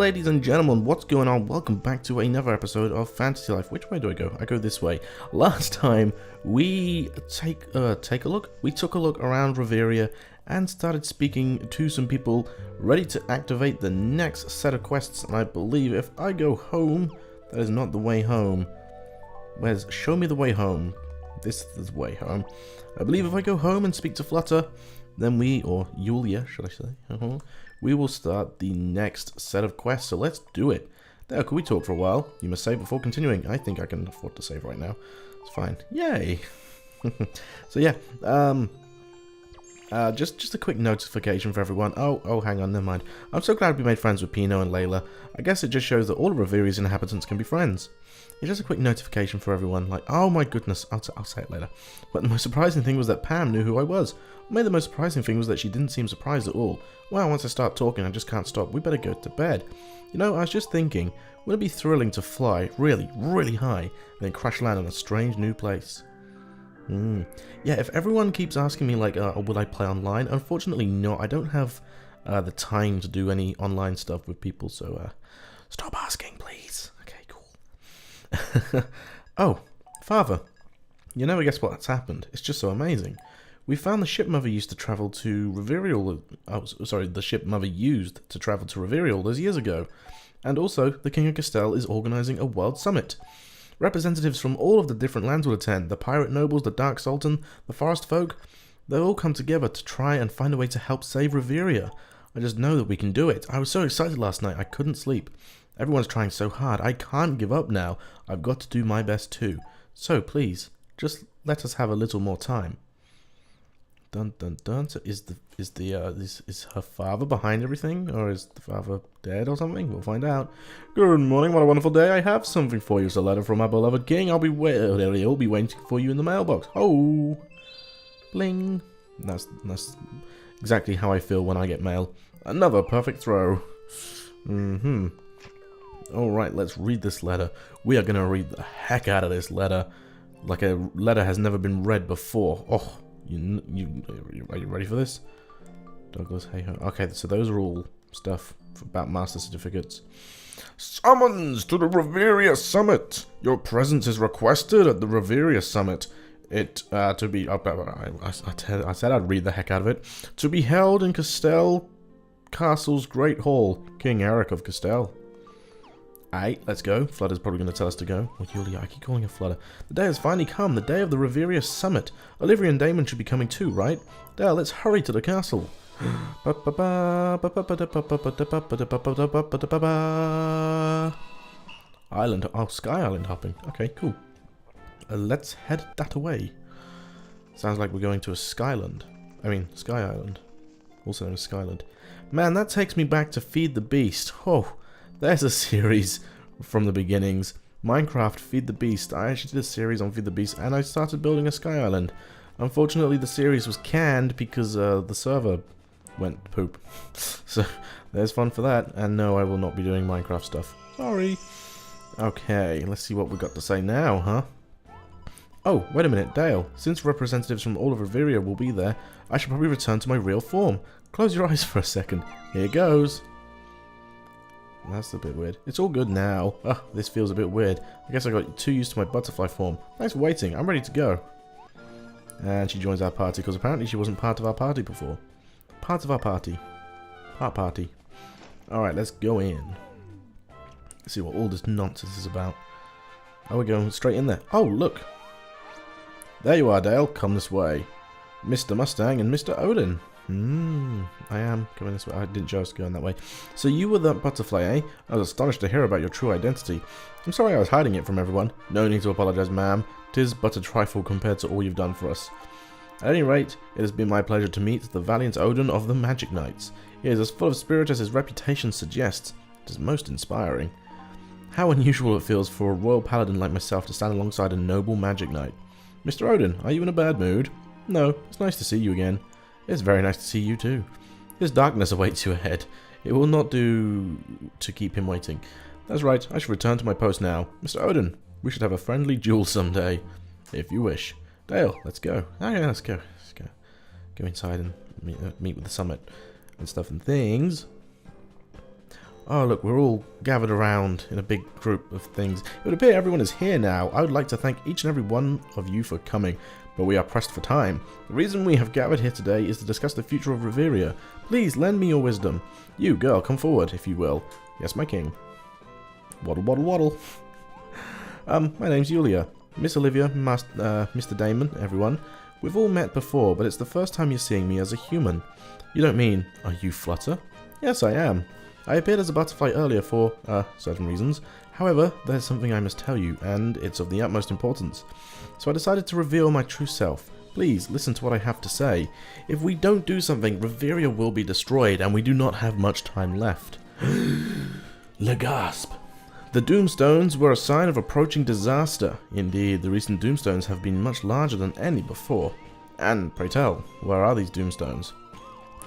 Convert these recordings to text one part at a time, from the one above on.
ladies and gentlemen, what's going on? Welcome back to another episode of Fantasy Life. Which way do I go? I go this way. Last time we took a look around Reveria and started speaking to some people ready to activate the next set of quests. And I believe if I go home, that is not the way home. Where's show me the way home? This is the way home. I believe if I go home and speak to Flutter, then we, or Yulia, should I say, we will start the next set of quests. So let's do it. Now, can we talk for a while? You must save before continuing. I think I can afford to save right now. It's fine. Yay! So yeah, just a quick notification for everyone. Oh, hang on, never mind. I'm so glad we made friends with Pino and Layla. I guess it just shows that all of Reveria's inhabitants can be friends. It's just a quick notification for everyone, like, oh my goodness, I'll say it later. But the most surprising thing was that Pam knew who I was. Maybe the most surprising thing was that she didn't seem surprised at all. Well, once I start talking, I just can't stop. We better go to bed. You know, I was just thinking, wouldn't it be thrilling to fly really, really high and then crash land in a strange new place? Yeah, if everyone keeps asking me, like, would I play online? Unfortunately, no. I don't have the time to do any online stuff with people, so stop asking, please. Okay, cool. Oh, Father, you never guess what's happened. It's just so amazing. We found the ship Mother used to travel to Reveria. Oh, sorry, the ship Mother used to travel to Reveria all those years ago. And also, the King of Castell is organizing a world summit. Representatives from all of the different lands will attend. The pirate nobles, the Dark Sultan, the forest folk. They'll all come together to try and find a way to help save Reveria. I just know that we can do it. I was so excited last night, I couldn't sleep. Everyone's trying so hard. I can't give up now. I've got to do my best too. So please, just let us have a little more time. Dun dun dun. So is her father behind everything, or is the father dead or something? We'll find out. Good morning. What a wonderful day. I have something for you. It's a letter from my beloved king. He'll be waiting for you in the mailbox. Oh, bling. That's exactly how I feel when I get mail. Another perfect throw. Alright, let's read this letter. We are going to read the heck out of this letter. Like a letter has never been read before. Oh, are you ready for this? Douglas, hey ho. Okay, so those are all stuff about master certificates. Summons to the Reveria Summit. Your presence is requested at the Reveria Summit. It, to be, I said I'd read the heck out of it. To be held in Castell Castle's Great Hall. King Eric of Castell. Aight, let's go. Flutter's probably going to tell us to go. Well, Yulia, I keep calling her Flutter. The day has finally come, the day of the Reveria Summit. Olivia and Damon should be coming too, right? Dale, let's hurry to the castle. Island, oh, Sky Island hopping. Okay, cool. Let's head that way. Sounds like we're going to a Skyland. I mean, Sky Island. Also known as Skyland. Man, that takes me back to Feed the Beast. Oh, there's a series from the beginnings. Minecraft Feed the Beast. I actually did a series on Feed the Beast and I started building a Sky Island. Unfortunately, the series was canned because the server went poop. So, there's fun for that. And no, I will not be doing Minecraft stuff. Sorry. Okay, let's see what we've got to say now, huh? Oh, wait a minute, Dale. Since representatives from all of Reveria will be there, I should probably return to my real form. Close your eyes for a second. Here goes. That's a bit weird. It's all good now. Oh, this feels a bit weird. I guess I got too used to my butterfly form. Thanks for waiting. I'm ready to go. And she joins our party because apparently she wasn't part of our party before. Part of our party. Party. Alright, let's go in. Let's see what all this nonsense is about. Oh, we're going straight in there. Oh, look. There you are, Dale. Come this way. Mr. Mustang and Mr. Odin. I am coming this way. I didn't show us going that way. So you were that butterfly, eh? I was astonished to hear about your true identity. I'm sorry I was hiding it from everyone. No need to apologize, ma'am. 'Tis but a trifle compared to all you've done for us. At any rate, it has been my pleasure to meet the valiant Odin of the Magic Knights. He is as full of spirit as his reputation suggests. It is most inspiring. How unusual it feels for a royal paladin like myself to stand alongside a noble magic knight. Mr. Odin, are you in a bad mood? No, it's nice to see you again. It's very nice to see you too. His darkness awaits you ahead. It will not do to keep him waiting. That's right, I should return to my post now. Mr. Odin, we should have a friendly duel someday. If you wish. Dale, let's go. Oh yeah, let's go. Let's go. Go inside and meet with the summit and stuff and things. Oh, look, we're all gathered around in a big group of things. It would appear everyone is here now. I would like to thank each and every one of you for coming, but we are pressed for time. The reason we have gathered here today is to discuss the future of Reveria. Please, lend me your wisdom. You, girl, come forward, if you will. Yes, my king. Waddle, waddle, waddle. My name's Yulia. Miss Olivia, Mr. Damon, everyone. We've all met before, but it's the first time you're seeing me as a human. You don't mean, are you Flutter? Yes, I am. I appeared as a butterfly earlier for, certain reasons. However, there's something I must tell you, and it's of the utmost importance. So I decided to reveal my true self. Please, listen to what I have to say. If we don't do something, Reveria will be destroyed, and we do not have much time left. Le gasp. The Doomstones were a sign of approaching disaster. Indeed, the recent Doomstones have been much larger than any before. And, pray tell, where are these Doomstones?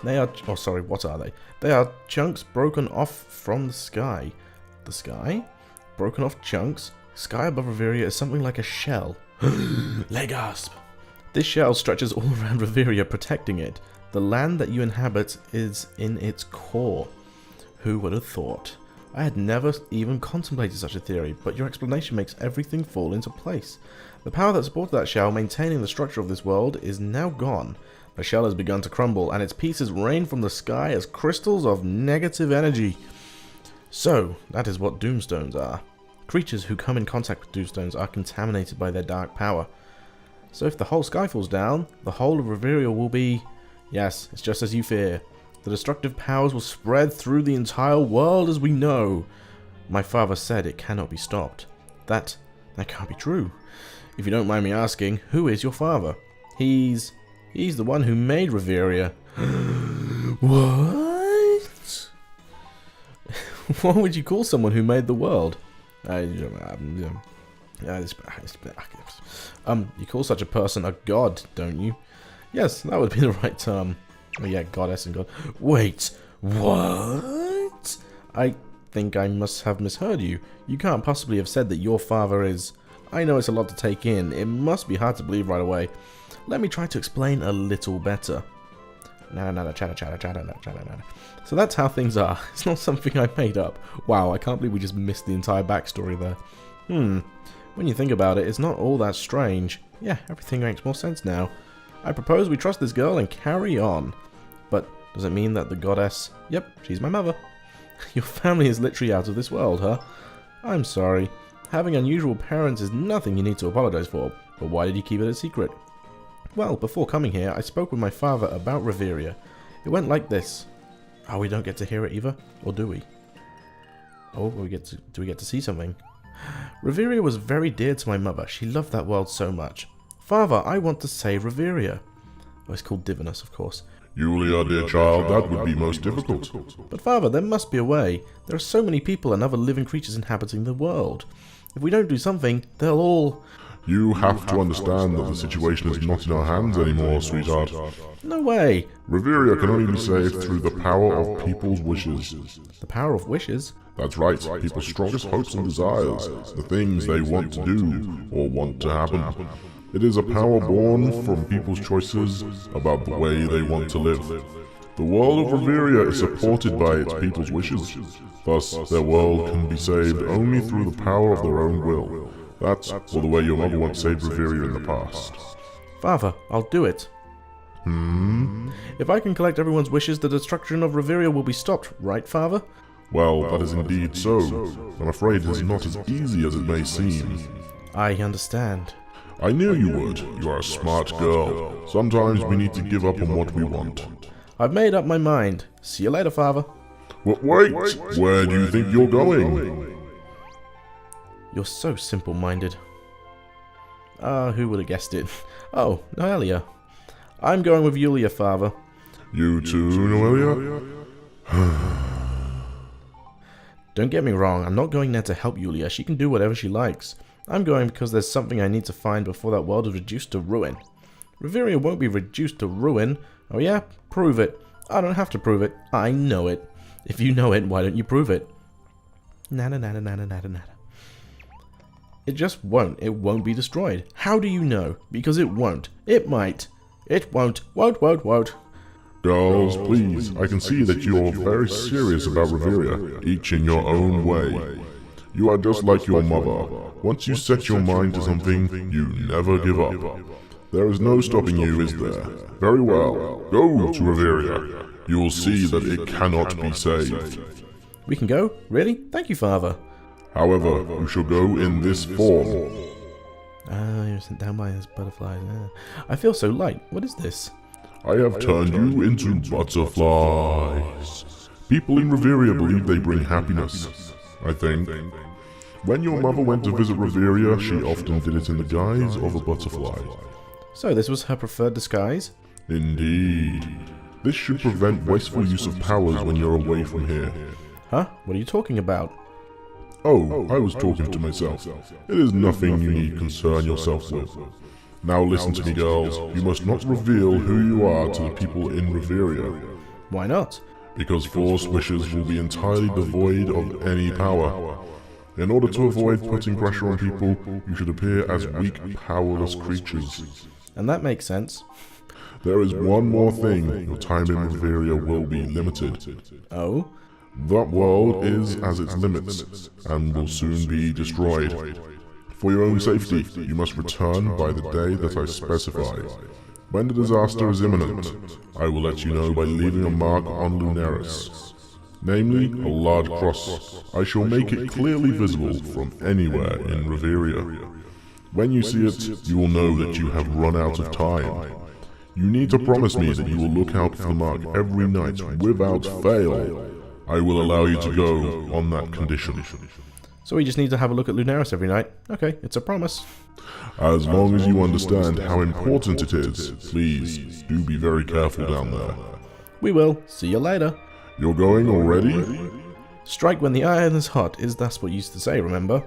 They are... oh, sorry, what are they? They are chunks broken off from the sky. The sky? Broken off chunks? Sky above Reveria is something like a shell. Le gasp! This shell stretches all around Reveria, protecting it. The land that you inhabit is in its core. Who would have thought? I had never even contemplated such a theory, but your explanation makes everything fall into place. The power that supported that shell, maintaining the structure of this world, is now gone. The shell has begun to crumble, and its pieces rain from the sky as crystals of negative energy. So, that is what Doomstones are. Creatures who come in contact with Doomstones are contaminated by their dark power. So if the whole sky falls down, the whole of Reveria will be... yes, it's just as you fear. The destructive powers will spread through the entire world as we know. My father said it cannot be stopped. That can't be true. If you don't mind me asking, who is your father? He's the one who made Reveria. What? What would you call someone who made the world? You call such a person a god, don't you? Yes, that would be the right term. Oh yeah, goddess and god. Wait, what? I think I must have misheard you. You can't possibly have said that your father is... I know it's a lot to take in. It must be hard to believe right away. Let me try to explain a little better. So that's how things are. It's not something I made up. Wow, I can't believe we just missed the entire backstory there. When you think about it, it's not all that strange. Yeah, everything makes more sense now. I propose we trust this girl and carry on. But does it mean that the goddess... Yep, she's my mother. Your family is literally out of this world, huh? I'm sorry. Having unusual parents is nothing you need to apologize for. But why did you keep it a secret? Well, before coming here, I spoke with my father about Reveria. It went like this. Oh, we don't get to hear it either? Or do we? Oh, do we get to see something? Reveria was very dear to my mother. She loved that world so much. Father, I want to save Reveria. Oh, it's called Divinus, of course. Yulia, dear child, that would be most difficult. But father, there must be a way. There are so many people and other living creatures inhabiting the world. If we don't do something, they'll all... You have to understand that the situation is not in our hands anymore, sweetheart. No way. Reveria can only be saved through the power of people's wishes. The power of wishes? That's right, people's strongest hopes and desires, the things they want to do or want to happen. It is a power born from people's choices about the way they want to live. The world of Reveria is supported by its people's wishes. Thus, their world can be saved only through the power of their own will. That's the way your mother once saved Reveria in the past. Father, I'll do it. If I can collect everyone's wishes, the destruction of Reveria will be stopped, right, Father? Well, that is indeed so. I'm afraid it is not as easy as it may seem. I understand. I knew you would. You are a smart girl. Sometimes we need to give up on what we want. I've made up my mind. See you later, Father. Wait! Where do you think you're going? You're so simple-minded. Who would have guessed it? Oh, Noelia. I'm going with Yulia, Father. You too, Noelia? Don't get me wrong, I'm not going there to help Yulia. She can do whatever she likes. I'm going because there's something I need to find before that world is reduced to ruin. Reveria won't be reduced to ruin. Oh yeah? Prove it. I don't have to prove it. I know it. If you know it, why don't you prove it? Nada. It just won't. It won't be destroyed. How do you know? Because it won't. It might. It won't. Won't. Girls, please, I can see that you're very serious about Reveria, each in your own way. You are just like your mother. Once you set your mind to something, you never give up. There is no stopping you, is there? Very well, go to Reveria. You will see that it cannot be saved. We can go? Really? Thank you, Father. However, you shall go in this form. Ah, you're sent down by his butterflies. I feel so light. What is this? I have turned you into butterflies. People in Reveria believe they bring happiness, I think. When your mother went to visit Reveria, she often did it in the guise of a butterfly. So this was her preferred disguise? Indeed. This should prevent wasteful use of powers when you're away from here. Huh? What are you talking about? Oh, I was talking to myself. It is nothing you need concern yourself with. Now listen to me, girls. You must not reveal who you are to the people in Reveria. Why not? Because force wishes will be entirely devoid of any power. In order to avoid putting pressure on people, you should appear as weak, powerless creatures. And that makes sense. There is one more thing. Your time in Reveria will be limited. Oh? That world is as its limits, and will soon be destroyed. For your own safety, you must return by the day that I specify. When the disaster is imminent, I will let you know by leaving a mark on Lunaris. Namely, a large cross. I shall make it clearly visible from anywhere in Reveria. When you see it, you will know that you have run out of time. You need to promise me that you will look out for the mark every night without fail. I will allow you to go on that condition. So we just need to have a look at Lunaris every night. Okay, it's a promise. As long as you understand how important it is, please do be very careful down there. We will. See you later. You're going already? Strike when the iron is hot, that's what you used to say, remember?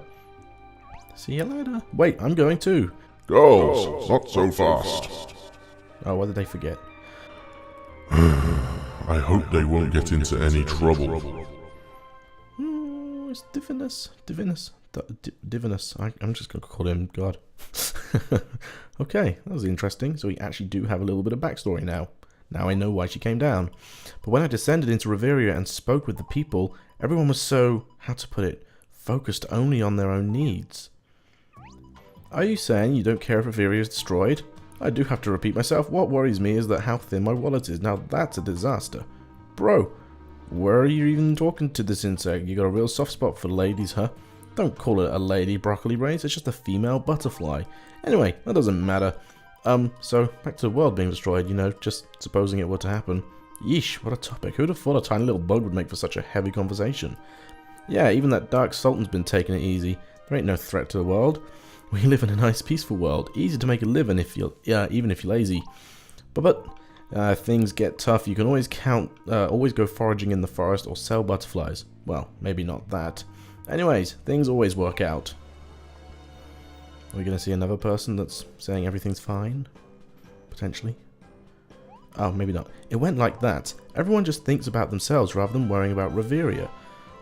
See you later. Wait, I'm going too. Girls, not so fast. Oh, what did they forget? I hope they won't get into any trouble. It's Divinus. Divinus. I'm just going to call him God. Okay, that was interesting. So we actually do have a little bit of backstory now. Now I know why she came down. But when I descended into Reveria and spoke with the people, everyone was so, how to put it, focused only on their own needs. Are you saying you don't care if Reveria is destroyed? I do have to repeat myself. What worries me is that how thin my wallet is. Now that's a disaster. Bro, where are you even talking to this insect? You got a real soft spot for ladies, huh? Don't call it a lady, broccoli brains. It's just a female butterfly. Anyway, that doesn't matter. So back to the world being destroyed, you know, just supposing it were to happen. Yeesh, what a topic. Who'd have thought a tiny little bug would make for such a heavy conversation? Yeah, even that Dark Sultan's been taking it easy. There ain't no threat to the world. We live in a nice, peaceful world. Easy to make a living if you're, even if you're lazy. But things get tough. You can always always go foraging in the forest or sell butterflies. Well, maybe not that. Anyways, things always work out. Are we going to see another person that's saying everything's fine? Potentially. Oh, maybe not. It went like that. Everyone just thinks about themselves rather than worrying about Reveria.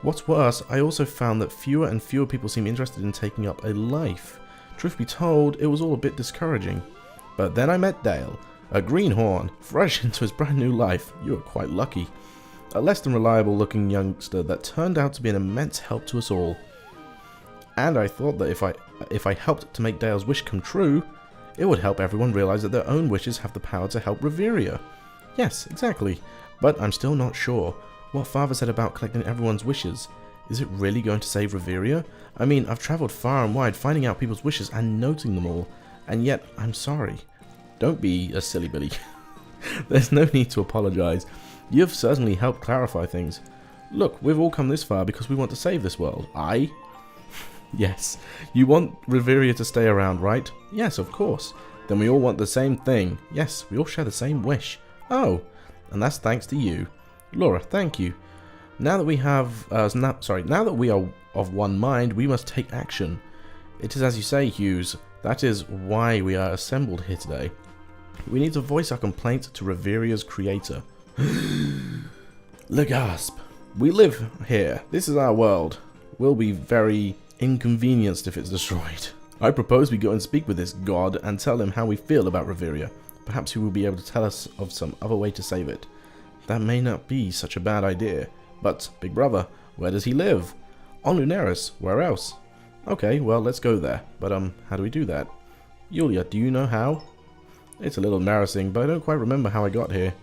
What's worse, I also found that fewer and fewer people seem interested in taking up a life. Truth be told, it was all a bit discouraging. But then I met Dale, a greenhorn, fresh into his brand new life. You were quite lucky. A less than reliable looking youngster that turned out to be an immense help to us all. And I thought that if I helped to make Dale's wish come true, it would help everyone realize that their own wishes have the power to help Reveria. Yes, exactly. But I'm still not sure. What Father said about collecting everyone's wishes, is it really going to save Reveria? I mean, I've travelled far and wide finding out people's wishes and noting them all, and yet I'm sorry. Don't be a silly Billy. There's no need to apologise. You've certainly helped clarify things. Look, we've all come this far because we want to save this world. Yes. You want Reveria to stay around, right? Yes, of course. Then we all want the same thing. Yes, we all share the same wish. Oh, and that's thanks to you. Laura, thank you. Now that we have, now that we are of one mind, we must take action. It is as you say, Hughes. That is why we are assembled here today. We need to voice our complaint to Reveria's creator. Le gasp. We live here. This is our world. We'll be very inconvenienced if it's destroyed. I propose we go and speak with this god and tell him how we feel about Reveria. Perhaps he will be able to tell us of some other way to save it. that may not be such a bad idea. But, big brother, where does he live? On Lunaris. Where else? Okay, well, let's go there. But, how do we do that? Yulia, do you know how? It's a little embarrassing, but I don't quite remember how I got here.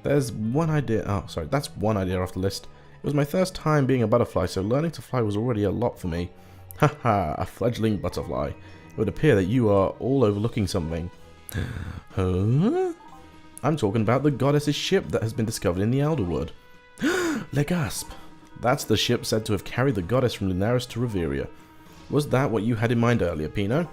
There's one idea. Oh, sorry, that's one idea off the list. It was my first time being a butterfly, so learning to fly was already a lot for me. Haha, a fledgling butterfly. It would appear that you are all overlooking something. Huh? I'm talking about the goddess's ship that has been discovered in the Elderwood. Legasp! That's the ship said to have carried the goddess from Lunaris to Reveria. Was that what you had in mind earlier, Pino?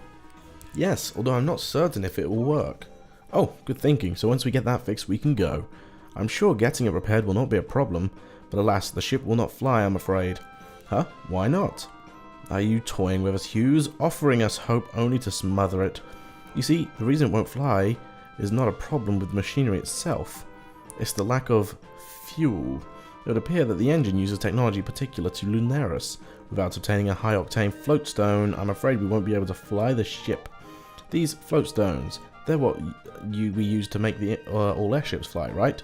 Yes, although I'm not certain if it will work. Oh, good thinking. So once we get that fixed, we can go. I'm sure getting it repaired will not be a problem, but alas, the ship will not fly, I'm afraid. Huh? Why not? Are you toying with us, Hughes? Offering us hope only to smother it? You see, the reason it won't fly is not a problem with the machinery itself. It's the lack of fuel. It would appear that the engine uses technology particular to Lunaris. Without obtaining a high-octane floatstone, I'm afraid we won't be able to fly the ship. These floatstones, they're what we use to make the all airships fly, right?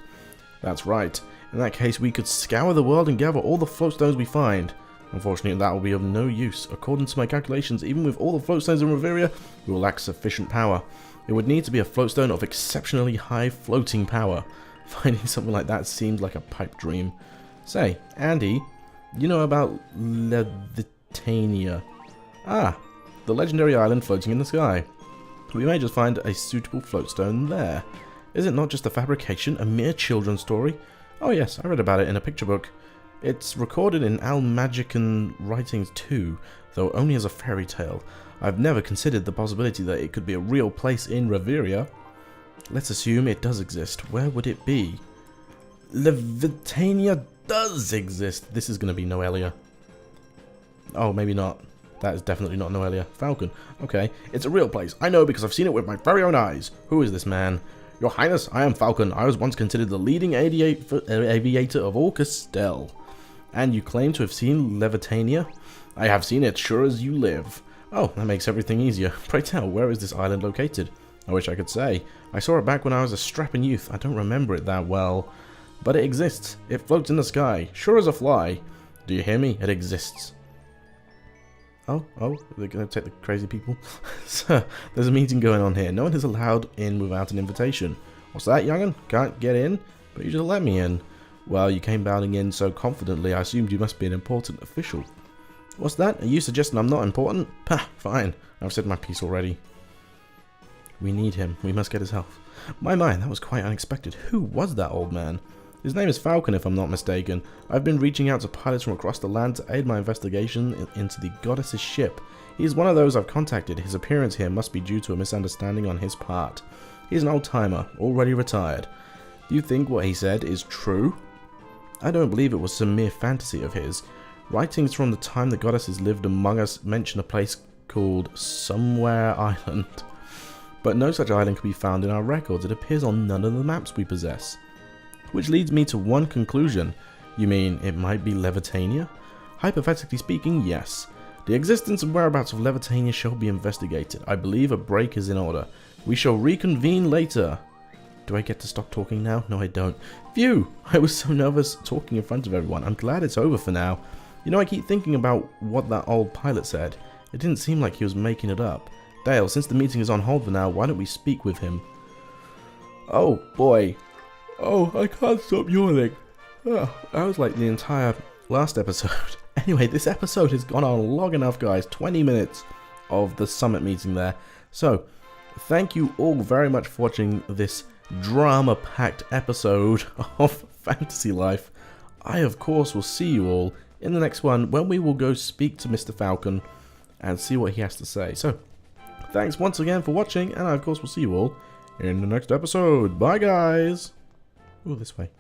That's right. In that case, we could scour the world and gather all the floatstones we find. Unfortunately, that will be of no use. According to my calculations, even with all the floatstones in Reveria, we will lack sufficient power. It would need to be a floatstone of exceptionally high floating power. Finding something like that seems like a pipe dream. Say, Andy, you know about Levitania? Ah, the legendary island floating in the sky. We may just find a suitable floatstone there. Is it not just a fabrication, a mere children's story? Oh yes, I read about it in a picture book. It's recorded in Almagican writings too, though only as a fairy tale. I've never considered the possibility that it could be a real place in Reveria. Let's assume it does exist. Where would it be? Levitania does exist. This is going to be Noelia. Oh, maybe not. That is definitely not Noelia. Falcon. Okay. It's a real place. I know because I've seen it with my very own eyes. Who is this man? Your Highness, I am Falcon. I was once considered the leading aviator of all Castell. And you claim to have seen Levitania? I have seen it, sure as you live. Oh, that makes everything easier. Pray tell, where is this island located? I wish I could say. I saw it back when I was a strapping youth. I don't remember it that well. But it exists. It floats in the sky, sure as a fly. Do you hear me? It exists. Oh, they're going to take the crazy people? Sir, there's a meeting going on here. No one is allowed in without an invitation. What's that, young'un? Can't get in? But you just let me in. Well, you came bounding in so confidently, I assumed you must be an important official. What's that? Are you suggesting I'm not important? Pah, fine. I've said my piece already. We need him. We must get his help. My mind, that was quite unexpected. Who was that old man? His name is Falcon, if I'm not mistaken. I've been reaching out to pilots from across the land to aid my investigation into the goddess's ship. He is one of those I've contacted. His appearance here must be due to a misunderstanding on his part. He's an old-timer, already retired. Do you think what he said is true? I don't believe it was some mere fantasy of his. Writings from the time the goddesses lived among us mention a place called Somewhere Island. But no such island can be found in our records. It appears on none of the maps we possess. Which leads me to one conclusion. You mean it might be Levitania? Hypothetically speaking, yes. The existence and whereabouts of Levitania shall be investigated. I believe a break is in order. We shall reconvene later. Do I get to stop talking now? No, I don't. Phew! I was so nervous talking in front of everyone. I'm glad it's over for now. You know, I keep thinking about what that old pilot said. It didn't seem like he was making it up. Dale, since the meeting is on hold for now, why don't we speak with him? Oh, boy. Oh, I can't stop yawning. Oh, that was like the entire last episode. Anyway, this episode has gone on long enough, guys. 20 minutes of the summit meeting there. So, thank you all very much for watching this drama-packed episode of Fantasy Life. I, of course, will see you all in the next one when we will go speak to Mr. Falcon and see what he has to say. So, thanks once again for watching, and I, of course, will see you all in the next episode. Bye, guys! Oh, this way.